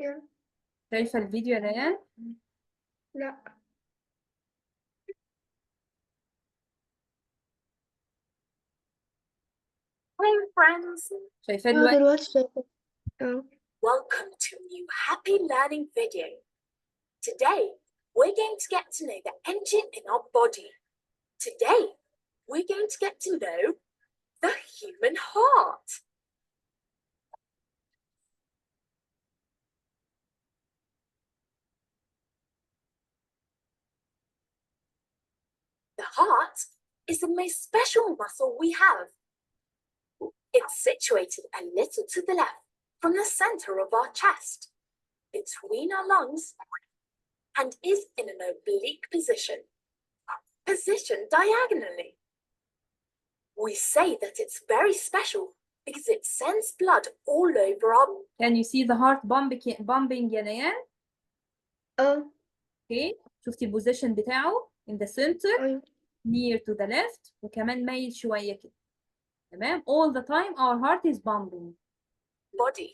يلا. شايفة الفيديو يا ليان؟ لا. Hey friends, شايفاه دلوقتي؟ دلوقتي شايفة. welcome to a new happy learning video. Today, we're going to get to know the engine in our body. Today, we're going to get to know the human heart. The heart is the most special muscle we have. It's situated a little to the left from the center of our chest, between our lungs, and is in an oblique position, positioned diagonally. We say that it's very special because it sends blood all over our. Can you see the heart bumping يا ليان؟ اوكي، شفتي البوزيشن بتاعه in the center أيوة. near to the left وكمان مايل شوية كده. تمام؟ all the time our heart is bumping. Body.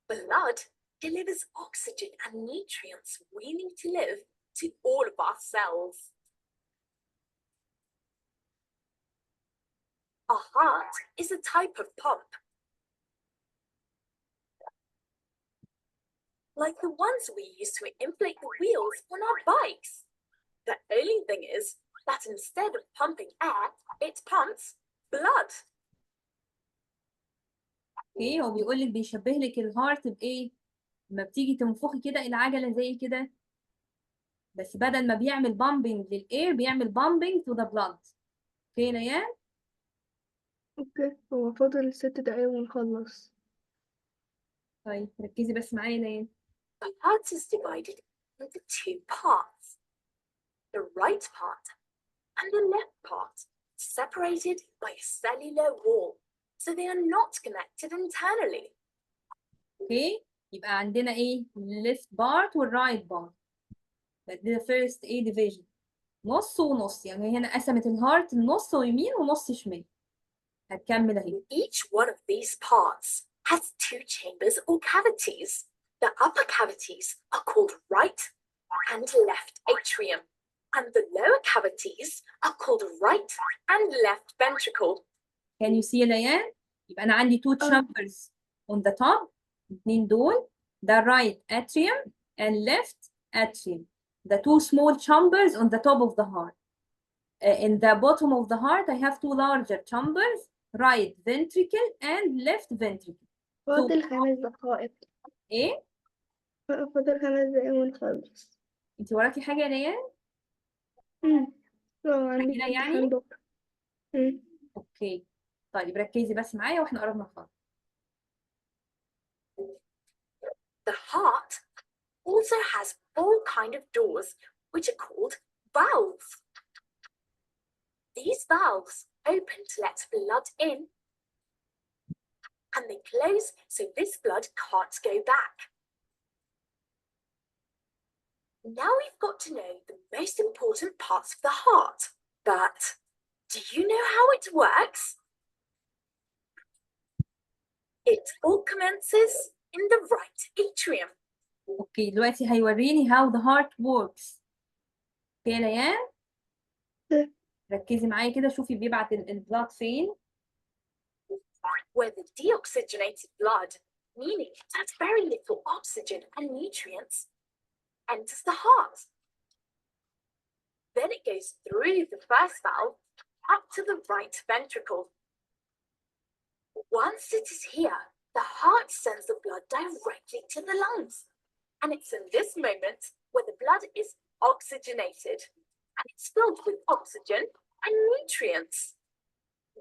Blood delivers oxygen and nutrients we need to live to all of our cells. Our heart is a type of pump, like the ones we use to inflate the wheels on our bikes. The only thing is that instead of pumping air, it pumps blood. اوكي، هو بيقول لك بيشبه لك الهارت بايه؟ لما بتيجي تنفخي كده العجله زي كده، بس بدل ما بيعمل بامبنج للاير بيعمل بامبنج تو ذا بلاد. اوكي ليان؟ اوكي، هو فاضل 6 دقايق ونخلص. طيب ركزي بس معايا ليان. The heart is divided into two parts, the right part and the left part, separated by a cellular wall, so they are not connected internally. اوكي، يبقى عندنا ايه؟ left part والرايت part. ده first ايه division، نص ونص، يعني هنا قسمت الهارت النص ويمين ونص شمال. هتكمل اهي. Each one of these parts has two chambers or cavities. The upper cavities are called right and left atrium, and the lower cavities are called right and left ventricle. Can you see ليان؟ يبقى انا عندي two chambers on the top، الاثنين دول، the right atrium and left atrium. The two small chambers on the top of the heart. In the bottom of the heart I have two larger chambers, right ventricle and left ventricle. فاضل 5 دقائق. ايه؟ فاضل 5 دقايق ونخلص. انت وراكي حاجة يا ليان؟ عندي كده امتحان يعني؟ بكرة. اوكي، طيب ركزي بس معايا واحنا قربنا نخلص. The heart also has 4 kinds of doors, which are called valves. These valves open to let blood in, and they close so this blood can't go back. Now we've got to know the most important parts of the heart, but do you know how it works? It all commences in the right atrium. اوكي، دلوقتي هيوريني how the heart works. اوكي يا ليان؟ ركزي معايا كده، شوفي بيبعت البلاد فين. Where the deoxygenated blood, meaning it has very little oxygen and nutrients, enters the heart. Then it goes through the first valve up to the right ventricle. Once it is here, the heart sends the blood directly to the lungs. And it's in this moment where the blood is oxygenated and it's filled with oxygen and nutrients.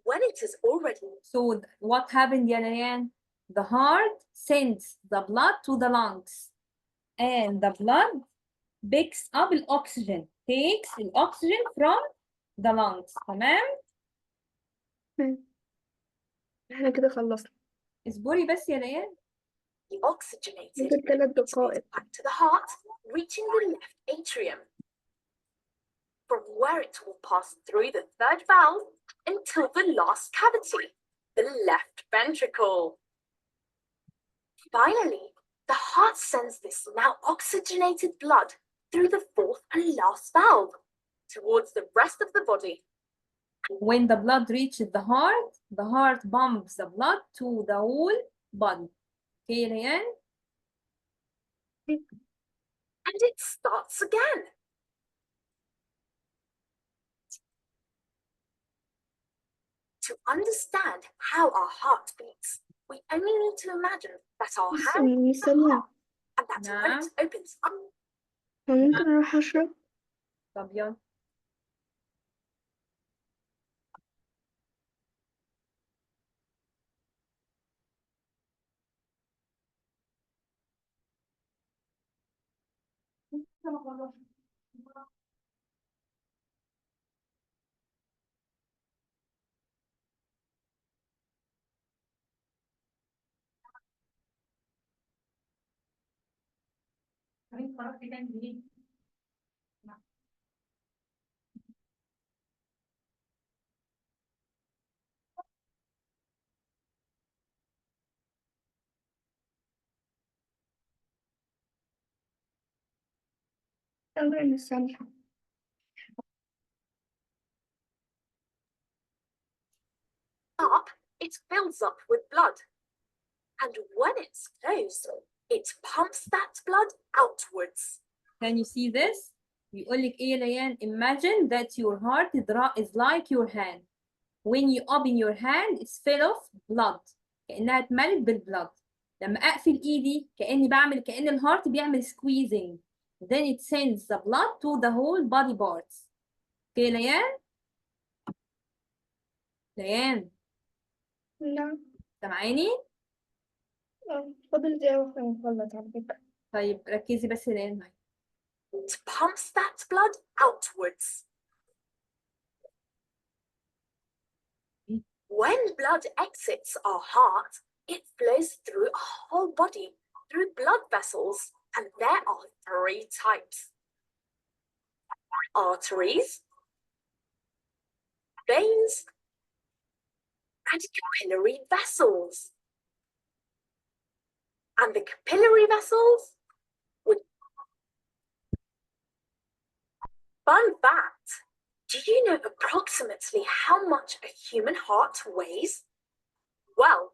When it is already. So what happened يا ليان؟ The heart sends the blood to the lungs and the blood picks up the oxygen, takes the oxygen from the lungs. تمام؟ احنا كده خلصنا. اصبري بس يا ليان. The oxygenated فاضل 3 دقائق. back to the heart, reaching the left atrium, from where it will pass through the third valve until the last cavity, the left ventricle. Finally, the heart sends this now oxygenated blood through the fourth and last valve towards the rest of the body. When the blood reaches the heart pumps the blood to the whole body. Okay, Ryan? And it starts again. To understand how our heart beats, we only need to imagine that our hand is the سامية heart and that when it opens up, ممكن أروح أشرب؟ طب يلا. أولا سامية up, it fills up with blood. And when it's closed, it pumps that blood outwards. Can you see this? بيقول لك ايه يا ليان؟ Imagine that your heart is like your hand. When you open your hand, it's full of blood. كأنها اتملت بالبلد. لما أقفل إيدي كأن الهارت بيعمل squeezing. Then it sends the blood to the whole body parts. اوكي ليان؟ ليان نعم سامعاني؟ فاضل دقيقة واحدة ونخلص على فكرة. طيب ركزي بس يا ليان معايا. It pumps that blood outwards. When blood exits our heart, it flows through our whole body, through blood vessels, and there are 3 types. Arteries, veins, and capillary vessels. And the capillary vessels would... Fun fact, do you know approximately how much a human heart weighs? Well,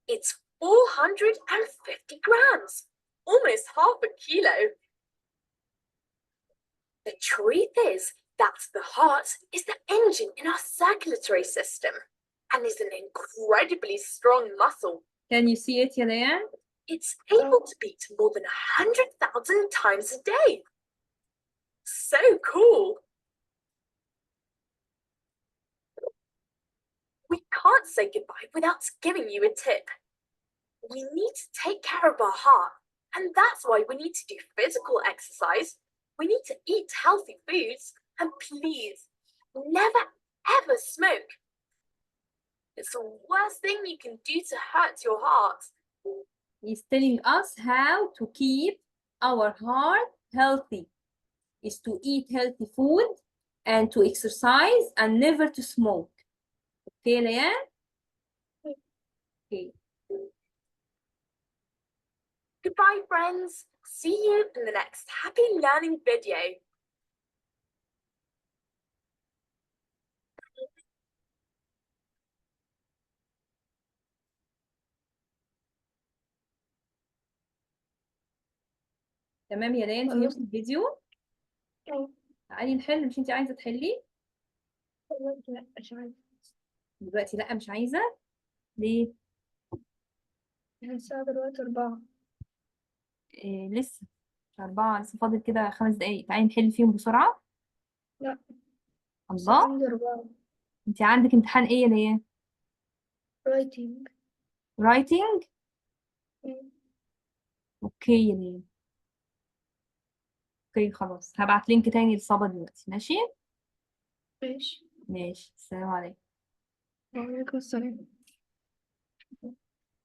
it's 450 grams, almost half a kilo. The truth is that the heart is the engine in our circulatory system and is an incredibly strong muscle. Can you see it يا ليان؟ It's able to beat more than 100,000 times a day. So cool. We can't say goodbye without giving you a tip. We need to take care of our heart, and that's why we need to do physical exercise. We need to eat healthy foods, and please, never ever smoke. It's the worst thing you can do to hurt your heart. He's telling us how to keep our heart healthy. Is to eat healthy food and to exercise and never to smoke. Okay, Leanne? Okay. Goodbye, friends. See you in the next happy learning video. تمام يا ليان فهمت الفيديو؟ تعالي نحل. مش انت عايزة تحلي؟ لا مش عايزة دلوقتي لا مش عايزة؟ ليه؟ الساعة دلوقتي 4. لسه مش 4 لسه فاضل كده 5 دقايق. تعالي نحل فيهم بسرعة. لا الله عندي 4. انت عندك امتحان ايه يا ليان؟ رايتنج. رايتنج؟ اوكي يا ليان. اوكي خلاص هبعت لينك تاني للصبا دلوقتي. ماشي؟ ماشي. ماشي. السلام عليكم. وعليكم السلام.